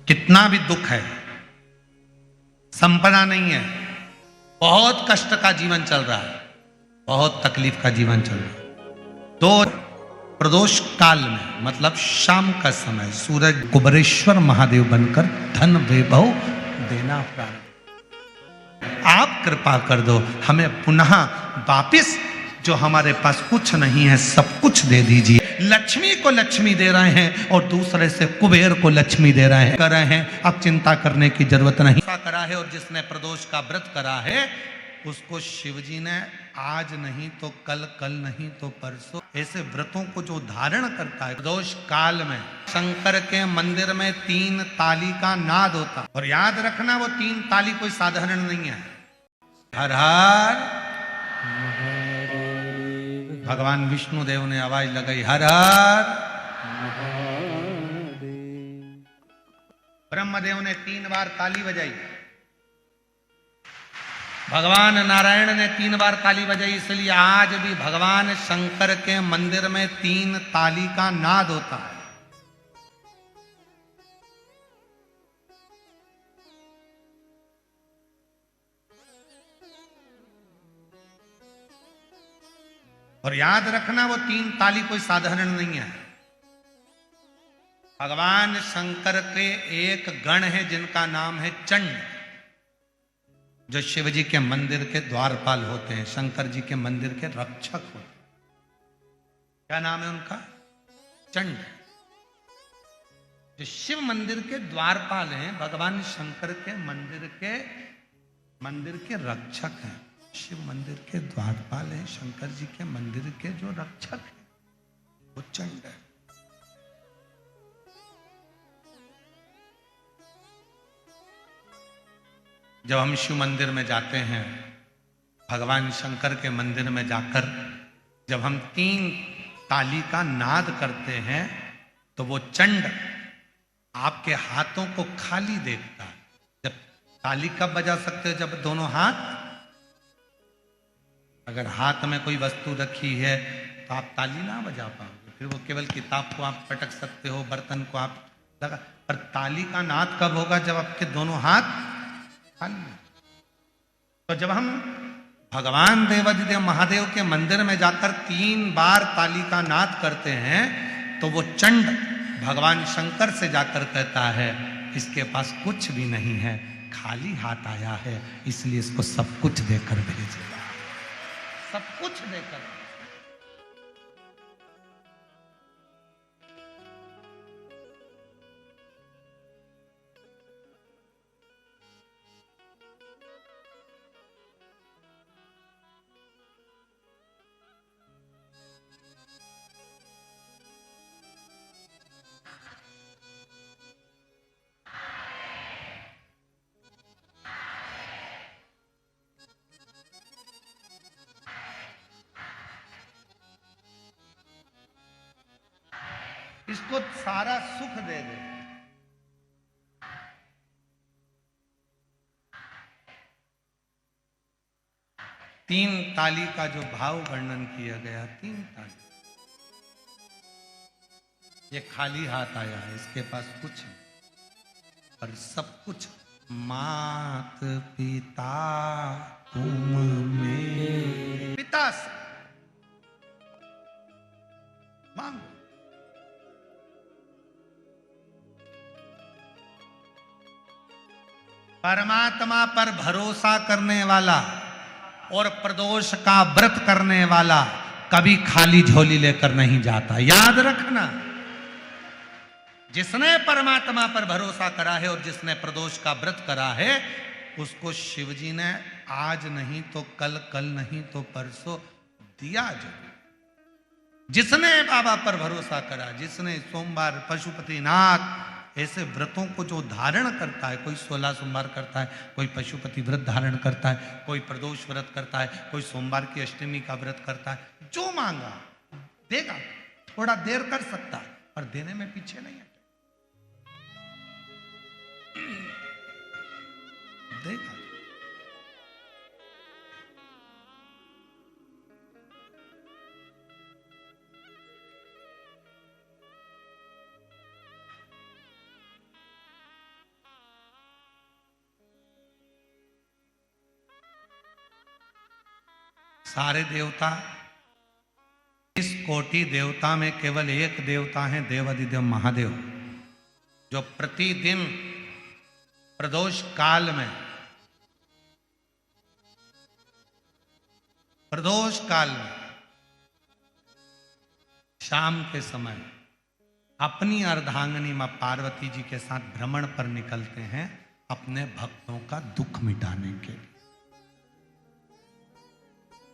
कितना भी दुख है, संपदा नहीं है, बहुत कष्ट का जीवन चल रहा है, बहुत तकलीफ का जीवन चल रहा है, तो प्रदोष काल में मतलब शाम का समय सूरज कुबेरेश्वर महादेव बनकर धन वैभव देना प्रारंभ। आप कृपा कर दो, हमें पुनः वापिस जो हमारे पास कुछ नहीं है सब कुछ दे दीजिए। लक्ष्मी को लक्ष्मी दे रहे हैं और दूसरे से कुबेर को लक्ष्मी दे रहे हैं। अब चिंता करने की जरूरत नहीं। करा है और जिसने प्रदोष का व्रत करा है उसको शिवजी ने आज नहीं तो कल, कल नहीं तो परसों, ऐसे व्रतों को जो धारण करता है प्रदोष काल में शंकर के मंदिर में 3 ताली का नाद होता। और याद रखना वो 3 ताली कोई साधारण नहीं है। हर हर भगवान विष्णु देव ने आवाज लगाई, हर हर। ब्रह्मदेव ने 3 बार ताली बजाई, भगवान नारायण ने 3 बार ताली बजाई। इसलिए आज भी भगवान शंकर के मंदिर में 3 ताली का नाद होता है। और याद रखना वो 3 ताली कोई साधारण नहीं है। भगवान शंकर के एक गण है जिनका नाम है चंड, जो शिव जी के मंदिर के द्वारपाल होते हैं, शंकर जी के मंदिर के रक्षक होते हैं। क्या नाम है उनका? चंड। जो शिव मंदिर के द्वारपाल हैं, भगवान शंकर के मंदिर के रक्षक हैं। शिव मंदिर के द्वारपाल हैं, शंकर जी के मंदिर के जो रक्षक हैं वो चंड है। जब हम शिव मंदिर में जाते हैं, भगवान शंकर के मंदिर में जाकर जब हम 3 ताली का नाद करते हैं तो वो चंड आपके हाथों को खाली देखता है। जब ताली कब बजा सकते हो? जब दोनों हाथ, अगर हाथ में कोई वस्तु रखी है तो आप ताली ना बजा पाओगे, फिर वो केवल किताब को आप पटक सकते हो, बर्तन को आप लगा, पर ताली का नाद कब होगा? जब आपके दोनों हाथ खाली। तो जब हम भगवान देवाधिदेव महादेव के मंदिर में जाकर 3 बार ताली का नाद करते हैं तो वो चंड भगवान शंकर से जाकर कहता है इसके पास कुछ भी नहीं है, खाली हाथ आया है, इसलिए इसको सब कुछ देकर भेजेगा, सब कुछ देकर। इसको सारा सुख दे दे। तीन ताली का जो भाव वर्णन किया गया, 3 ताली, ये खाली हाथ आया है, इसके पास कुछ नहीं, पर सब कुछ मात पिता तुम में, पिता से मांगो। परमात्मा पर भरोसा करने वाला और प्रदोष का व्रत करने वाला कभी खाली झोली लेकर नहीं जाता। याद रखना, जिसने परमात्मा पर भरोसा करा है और जिसने प्रदोष का व्रत करा है उसको शिवजी ने आज नहीं तो कल, कल नहीं तो परसों दिया जरूर। जिसने बाबा पर भरोसा करा, जिसने सोमवार, पशुपतिनाथ ऐसे व्रतों को जो धारण करता है, कोई 16 सोमवार करता है, कोई पशुपति व्रत धारण करता है, कोई प्रदोष व्रत करता है, कोई सोमवार की अष्टमी का व्रत करता है, जो मांगा देगा। थोड़ा देर कर सकता है पर देने में पीछे नहीं है, देगा। सारे देवता, इस कोटि देवता में केवल एक देवता है, देवाधिदेव महादेव, जो प्रतिदिन प्रदोष काल में, प्रदोष काल में शाम के समय अपनी अर्धांगिनी मां पार्वती जी के साथ भ्रमण पर निकलते हैं अपने भक्तों का दुख मिटाने के लिए।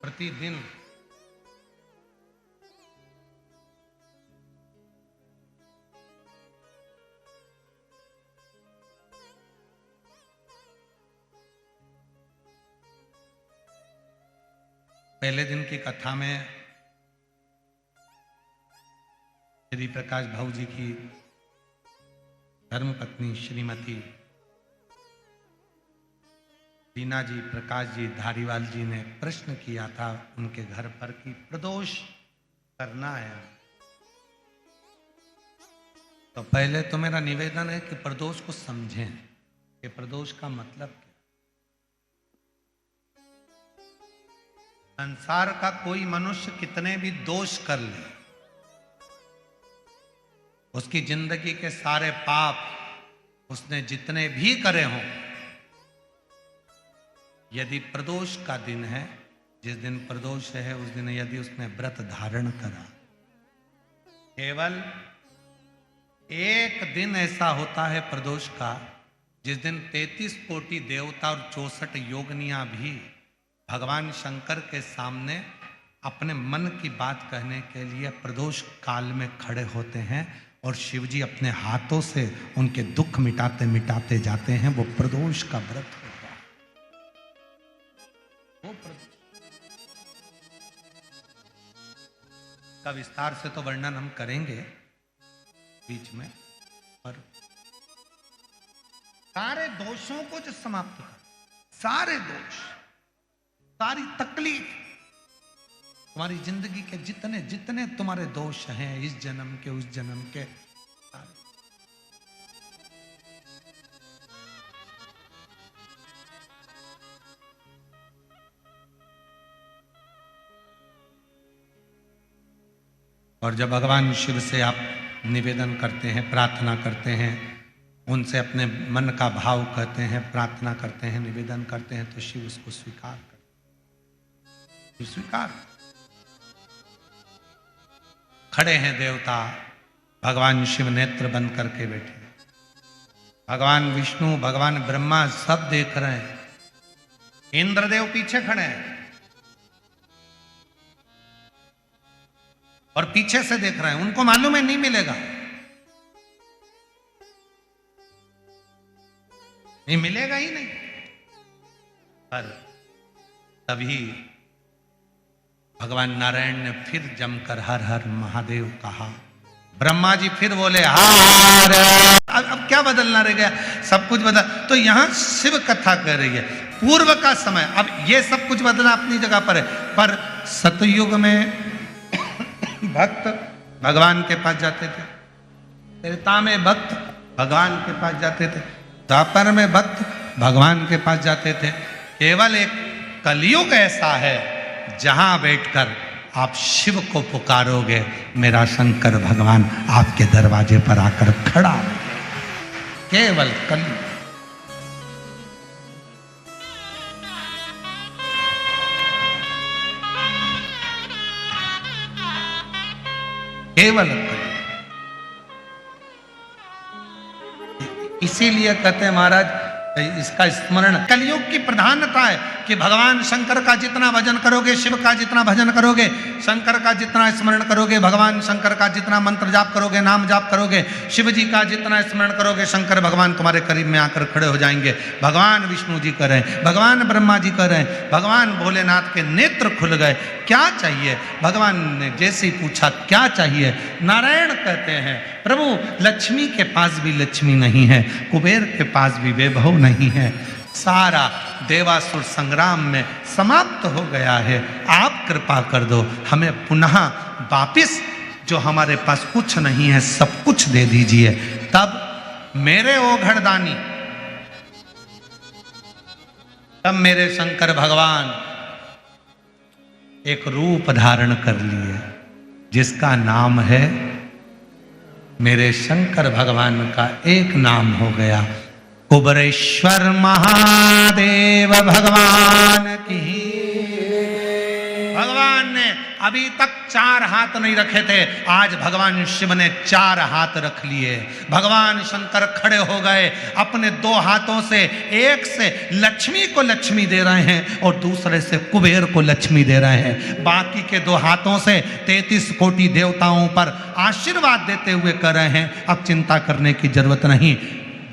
प्रतिदिन पहले दिन की कथा में श्री प्रकाश भाऊ जी की धर्मपत्नी श्रीमती रीना जी, प्रकाश जी धारीवाल जी ने प्रश्न किया था उनके घर पर कि प्रदोष करना है, तो पहले तो मेरा निवेदन है कि प्रदोष को समझें कि प्रदोष का मतलब क्या। संसार का कोई मनुष्य कितने भी दोष कर ले, उसकी जिंदगी के सारे पाप उसने जितने भी करे हों, यदि प्रदोष का दिन है, जिस दिन प्रदोष है उस दिन यदि उसने व्रत धारण करा, केवल एक दिन ऐसा होता है प्रदोष का जिस दिन 33 कोटि देवता और 64 योगनियां भी भगवान शंकर के सामने अपने मन की बात कहने के लिए प्रदोष काल में खड़े होते हैं और शिव जी अपने हाथों से उनके दुख मिटाते मिटाते जाते हैं। वो प्रदोष का व्रत होता है। वो का विस्तार से तो वर्णन हम करेंगे बीच में, पर सारे दोषों को जो समाप्त कर, सारे दोष, सारी तकलीफ, तुम्हारी जिंदगी के जितने जितने तुम्हारे दोष हैं, इस जन्म के उस जन्म के, और जब भगवान शिव से आप निवेदन करते हैं, प्रार्थना करते हैं, उनसे अपने मन का भाव कहते हैं, प्रार्थना करते हैं, निवेदन करते हैं, तो शिव उसको स्वीकार करते, स्वीकार। खड़े हैं देवता, भगवान शिव नेत्र बंद करके बैठे, भगवान विष्णु, भगवान ब्रह्मा सब देख रहे हैं, इंद्रदेव पीछे खड़े हैं और पीछे से देख रहे हैं। उनको मालूम है नहीं मिलेगा, नहीं मिलेगा ही नहीं, पर तभी भगवान नारायण ने फिर जमकर हर हर महादेव कहा। ब्रह्मा जी फिर बोले हर। अब क्या बदलना रह गया, सब कुछ बदल। तो यहां शिव कथा कर रही है, पूर्व का समय। अब ये सब कुछ बदलना अपनी जगह पर है, पर सतयुग में भक्त भगवान के पास जाते थे, त्रेता में भक्त भगवान के पास जाते थे, द्वापर में भक्त भगवान के पास जाते थे। केवल एक कलयुग ऐसा है जहां बैठकर आप शिव को पुकारोगे, मेरा शंकर भगवान आपके दरवाजे पर आकर खड़ा है। केवल कलयुग, केवल कलयुग। इसीलिए कहते हैं महाराज, इसका स्मरण कलयुग की प्रधानता है कि भगवान शंकर का जितना भजन करोगे, शिव का जितना भजन करोगे, शंकर का जितना स्मरण करोगे, भगवान शंकर का जितना मंत्र जाप करोगे, नाम जाप करोगे, शिव जी का जितना स्मरण करोगे, शंकर भगवान तुम्हारे करीब में आकर खड़े हो जाएंगे। भगवान विष्णु जी करें, भगवान ब्रह्मा जी करें, भगवान भोलेनाथ के नेत्र खुल गए। क्या चाहिए? भगवान ने जैसे ही पूछा क्या चाहिए, नारायण कहते हैं प्रभु लक्ष्मी के पास भी लक्ष्मी नहीं है, कुबेर के पास भी वैभव नहीं है, सारा देवासुर संग्राम में समाप्त हो गया है। आप कृपा कर दो, हमें पुनः वापिस जो हमारे पास कुछ नहीं है सब कुछ दे दीजिए। तब मेरे ओघड़दानी, तब मेरे शंकर भगवान एक रूप धारण कर लिए जिसका नाम है, मेरे शंकर भगवान का एक नाम हो गया, कुबरेश्वर महादेव भगवान की। भगवान ने अभी तक 4 हाथ नहीं रखे थे, आज भगवान शिव ने 4 हाथ रख लिए। भगवान शंकर खड़े हो गए, अपने 2 हाथों से, एक से लक्ष्मी को लक्ष्मी दे रहे हैं और दूसरे से कुबेर को लक्ष्मी दे रहे हैं। बाकी के 2 हाथों से 33 कोटि देवताओं पर आशीर्वाद देते हुए कर रहे हैं। अब चिंता करने की जरूरत नहीं।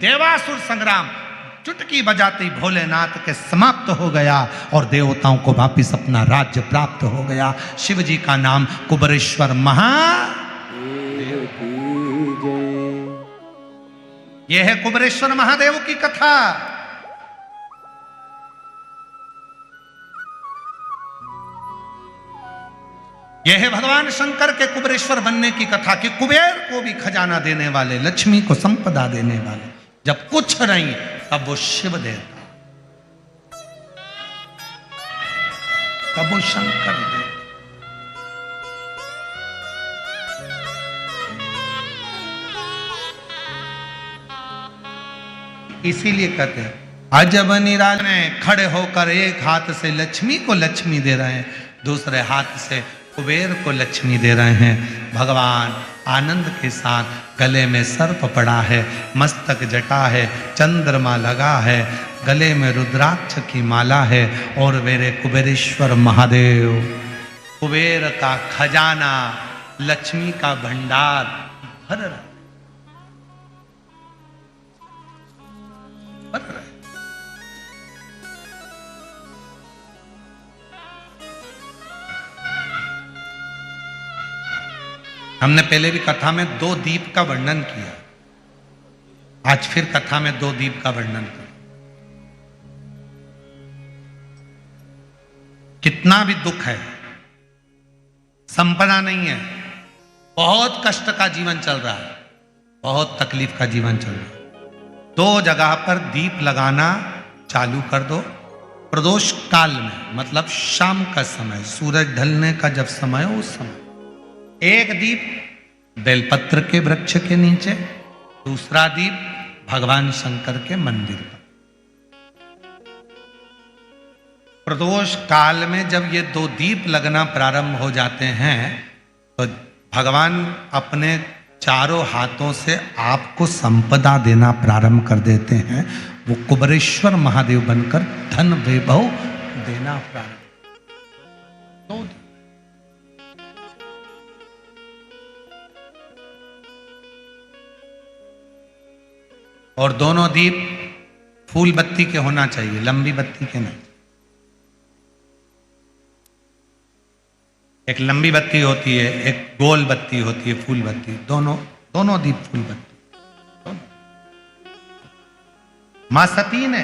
देवासुर संग्राम चुटकी बजाते ही भोलेनाथ के समाप्त हो गया और देवताओं को वापिस अपना राज्य प्राप्त हो गया। शिव जी का नाम कुबरेश्वर महादेव की जय। यह है कुबरेश्वर महादेव की कथा। यह है भगवान शंकर के कुबरेश्वर बनने की कथा कि कुबेर को भी खजाना देने वाले, लक्ष्मी को संपदा देने वाले, जब कुछ नहीं तब वो शिव देता, तब वो शंकर देता। इसीलिए कहते हैं अजब निराले, खड़े होकर एक हाथ से लक्ष्मी को लक्ष्मी दे रहे हैं, दूसरे हाथ से कुबेर को लक्ष्मी दे रहे हैं। भगवान आनंद के साथ गले में सर्प पड़ा है, मस्तक जटा है, चंद्रमा लगा है, गले में रुद्राक्ष की माला है और मेरे कुबेरेश्वर महादेव, कुबेर का खजाना, लक्ष्मी का भंडार भर रहा है। हमने पहले भी कथा में 2 दीप का वर्णन किया, आज फिर कथा में 2 दीप का वर्णन कर। कितना भी दुख है, संपदा नहीं है, बहुत कष्ट का जीवन चल रहा है, बहुत तकलीफ का जीवन चल रहा है, 2 जगह पर दीप लगाना चालू कर दो। प्रदोष काल में, मतलब शाम का समय, सूरज ढलने का जब समय हो उस समय एक दीप बेलपत्र के वृक्ष के नीचे, दूसरा दीप भगवान शंकर के मंदिर पर। प्रदोष काल में जब ये 2 दीप लगना प्रारंभ हो जाते हैं तो भगवान अपने चारों हाथों से आपको संपदा देना प्रारंभ कर देते हैं। वो कुबरेश्वर महादेव बनकर धन वैभव देना प्रारंभ। और दोनों दीप फूल बत्ती के होना चाहिए, लंबी बत्ती के नहीं। एक लंबी बत्ती होती है, एक गोल बत्ती होती है, फूल बत्ती। दोनों दीप फूल बत्ती। मां सती ने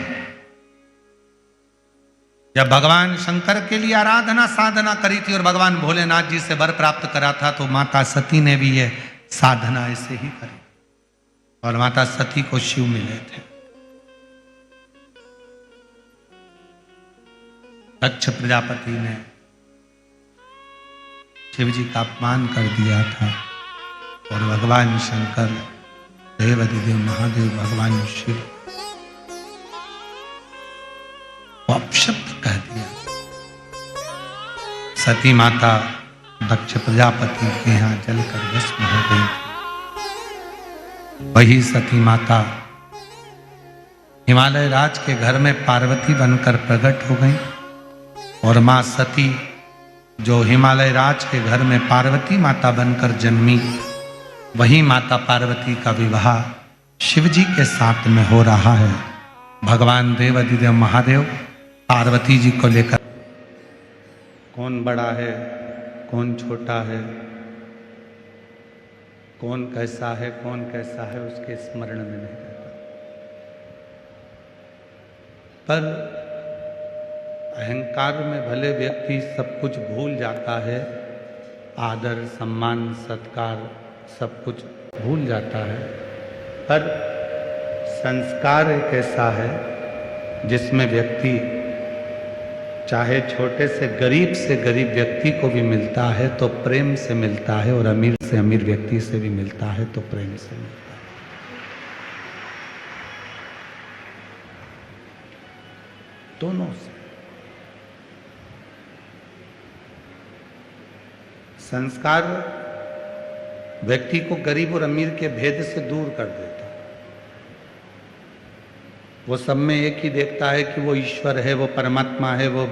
जब भगवान शंकर के लिए आराधना साधना करी थी और भगवान भोलेनाथ जी से वर प्राप्त करा था, तो माता सती ने भी ये साधना ऐसे ही करी और माता सती को शिव मिले थे। दक्ष प्रजापति ने शिव जी का अपमान कर दिया था और भगवान शंकर, देवाधिदेव महादेव भगवान शिव वो अपशब्द कह दिया। सती माता दक्ष प्रजापति के यहाँ जलकर भस्म हो गई। वही सती माता हिमालय राज के घर में पार्वती बनकर प्रकट हो गई और मां सती जो हिमालय राज के घर में पार्वती माता बनकर जन्मी, वही माता पार्वती का विवाह शिव जी के साथ में हो रहा है। भगवान देवाधिदेव महादेव पार्वती जी को लेकर, कौन बड़ा है कौन छोटा है, कौन कैसा है कौन कैसा है, उसके स्मरण में नहीं रहता। पर अहंकार में भले व्यक्ति सब कुछ भूल जाता है, आदर सम्मान सत्कार सब कुछ भूल जाता है, पर संस्कार एक ऐसा है जिसमें व्यक्ति चाहे छोटे से गरीब व्यक्ति को भी मिलता है तो प्रेम से मिलता है, और अमीर से अमीर व्यक्ति से भी मिलता है तो प्रेम से मिलता है। दोनों से। संस्कार व्यक्ति को गरीब और अमीर के भेद से दूर कर देता है। वो सब में एक ही देखता है कि वो ईश्वर है, वो परमात्मा है, वो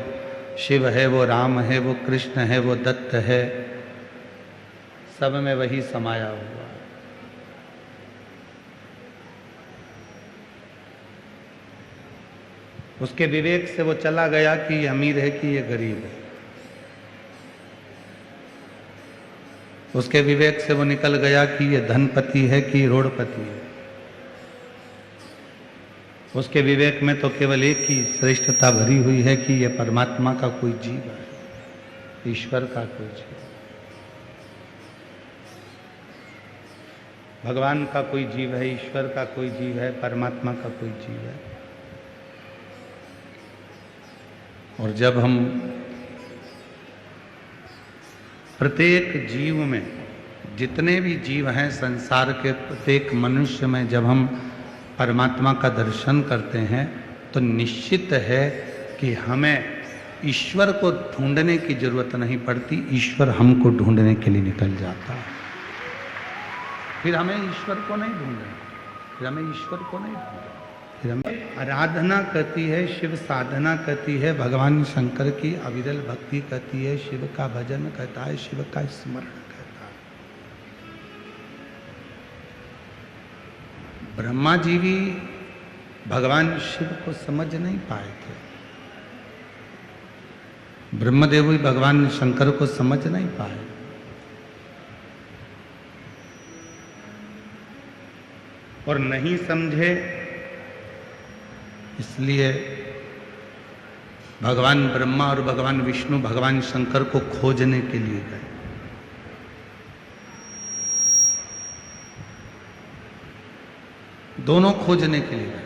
शिव है, वो राम है, वो कृष्ण है, वो दत्त है, सब में वही समाया हुआ है। उसके विवेक से वो चला गया कि ये अमीर है कि ये गरीब है। उसके विवेक से वो निकल गया कि ये धनपति है कि रोडपति है। उसके विवेक में तो केवल एक ही श्रेष्ठता भरी हुई है कि ये परमात्मा का कोई जीव है, ईश्वर का कोई जीव, भगवान का कोई जीव है, ईश्वर का कोई जीव है, परमात्मा का कोई जीव है। और जब हम प्रत्येक जीव में, जितने भी जीव हैं संसार के प्रत्येक मनुष्य में, जब हम परमात्मा का दर्शन करते हैं तो निश्चित है कि हमें ईश्वर को ढूंढने की जरूरत नहीं पड़ती, ईश्वर हमको ढूंढने के लिए निकल जाता है। फिर हमें ईश्वर को नहीं ढूंढना, फिर हमें ईश्वर को नहीं ढूंढना, फिर हमें आराधना करती है, शिव साधना करती है, भगवान शंकर की अविरल भक्ति करती है, शिव का भजन करता है, शिव का स्मरण करता है। ब्रह्मा जी भी भगवान शिव को समझ नहीं पाए थे, ब्रह्मदेव भी भगवान शंकर को समझ नहीं पाए। और नहीं समझे इसलिए भगवान ब्रह्मा और भगवान विष्णु भगवान शंकर को खोजने के लिए गए। दोनों खोजने के लिए गए।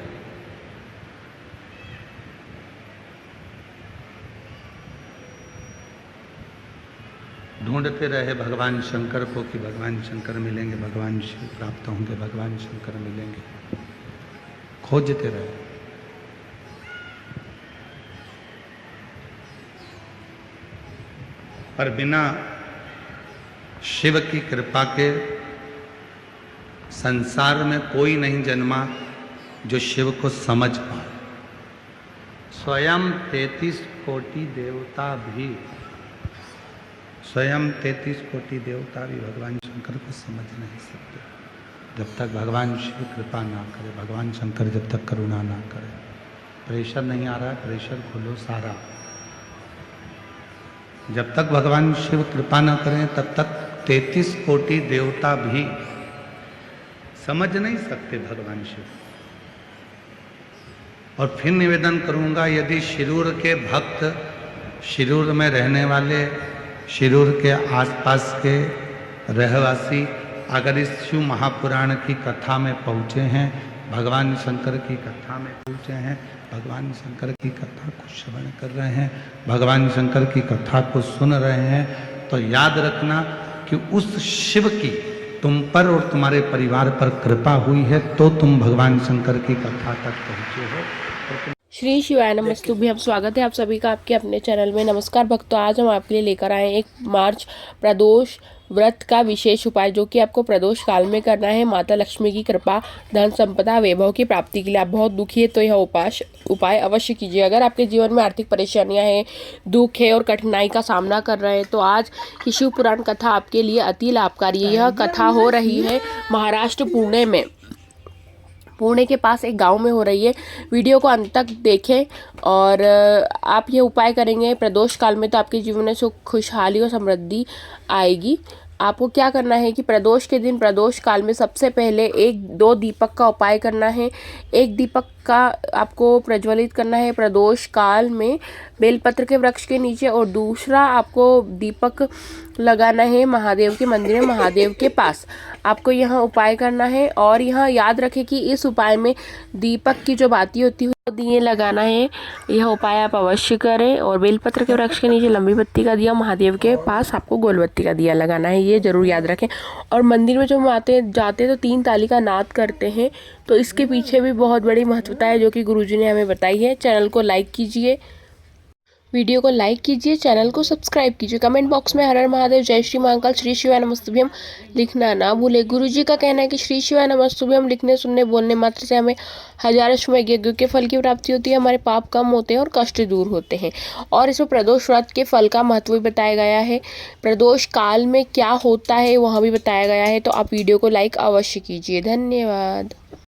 ढूंढते रहे भगवान शंकर को कि भगवान शंकर मिलेंगे, भगवान शिव प्राप्त होंगे, भगवान शंकर मिलेंगे, खोजते रहे। पर बिना शिव की कृपा के संसार में कोई नहीं जन्मा जो शिव को समझ पाए। स्वयं 33 कोटि देवता भी, स्वयं 33 कोटि देवता भी भगवान शंकर को समझ नहीं सकते जब तक भगवान शिव कृपा ना करे, भगवान शंकर जब तक करुणा ना करे। प्रेशर नहीं आ रहा है, प्रेशर खोलो सारा। जब तक भगवान शिव कृपा ना करें तब तक 33 कोटि देवता भी समझ नहीं सकते भगवान शिव। और फिर निवेदन करूंगा, यदि शिरूर के भक्त, शिरूर में रहने वाले, शिरूर के आसपास के रहवासी अगर इस शिव महापुराण की कथा में पहुँचे हैं, भगवान शंकर की कथा में पहुँचे हैं, भगवान शंकर की कथा को श्रवण कर रहे हैं, भगवान शंकर की कथा को सुन रहे हैं, तो याद रखना कि उस शिव की तुम पर और तुम्हारे परिवार पर कृपा हुई है तो तुम भगवान शंकर की कथा तक पहुँचे हो। श्री शिवाय नमस्तुभ्यं। स्वागत है आप सभी का आपके अपने चैनल में। नमस्कार भक्तों, आज हम आपके लिए लेकर आए 1 मार्च प्रदोष व्रत का विशेष उपाय, जो कि आपको प्रदोष काल में करना है। माता लक्ष्मी की कृपा, धन संपदा, वैभव की प्राप्ति के लिए। आप बहुत दुखी है तो यह उपाय अवश्य कीजिए। अगर आपके जीवन में आर्थिक परेशानियां हैं, दुख है और कठिनाई का सामना कर रहे हैं तो आज की शिव पुराण कथा आपके लिए अति लाभकारी है। यह कथा हो रही है महाराष्ट्र पुणे में, पुणे के पास एक गांव में हो रही है। वीडियो को अंत तक देखें और आप ये उपाय करेंगे प्रदोष काल में तो आपके जीवन में सुख, खुशहाली और समृद्धि आएगी। आपको क्या करना है कि प्रदोष के दिन, प्रदोष काल में सबसे पहले 1-2 दीपक का उपाय करना है। 1 दीपक का आपको प्रज्वलित करना है प्रदोष काल में बेलपत्र के वृक्ष के नीचे, और दूसरा आपको दीपक लगाना है महादेव के मंदिर में महादेव के पास। आपको यहाँ उपाय करना है, और यहाँ याद रखें कि इस उपाय में दीपक की जो बाती होती है दिए लगाना है। यह उपाय आप अवश्य करें। और बेलपत्र के वृक्ष के नीचे लंबी बत्ती का दिया, महादेव के पास आपको गोल बत्ती का दिया लगाना है, ये जरूर याद रखें। और मंदिर में जो जाते तो 3 ताली का नाद करते हैं, तो इसके पीछे भी बहुत बड़ी महत्वता है जो कि गुरुजी ने हमें बताई है। चैनल को लाइक कीजिए, वीडियो को लाइक कीजिए, चैनल को सब्सक्राइब कीजिए। कमेंट बॉक्स में हर हर महादेव, जय श्री महाकाल, श्री शिवाय नमस्तुभ्यम लिखना ना भूले। गुरुजी का कहना है कि श्री शिवाय नमस्तुभ्यम लिखने, सुनने, बोलने मात्र से हमें हजारों अश्वमेघ यज्ञ के फल की प्राप्ति होती है, हमारे पाप कम होते हैं और कष्ट दूर होते हैं। और इसमें प्रदोष व्रत के फल का महत्व भी बताया गया है, प्रदोष काल में क्या होता है वहाँ भी बताया गया है। तो आप वीडियो को लाइक अवश्य कीजिए। धन्यवाद।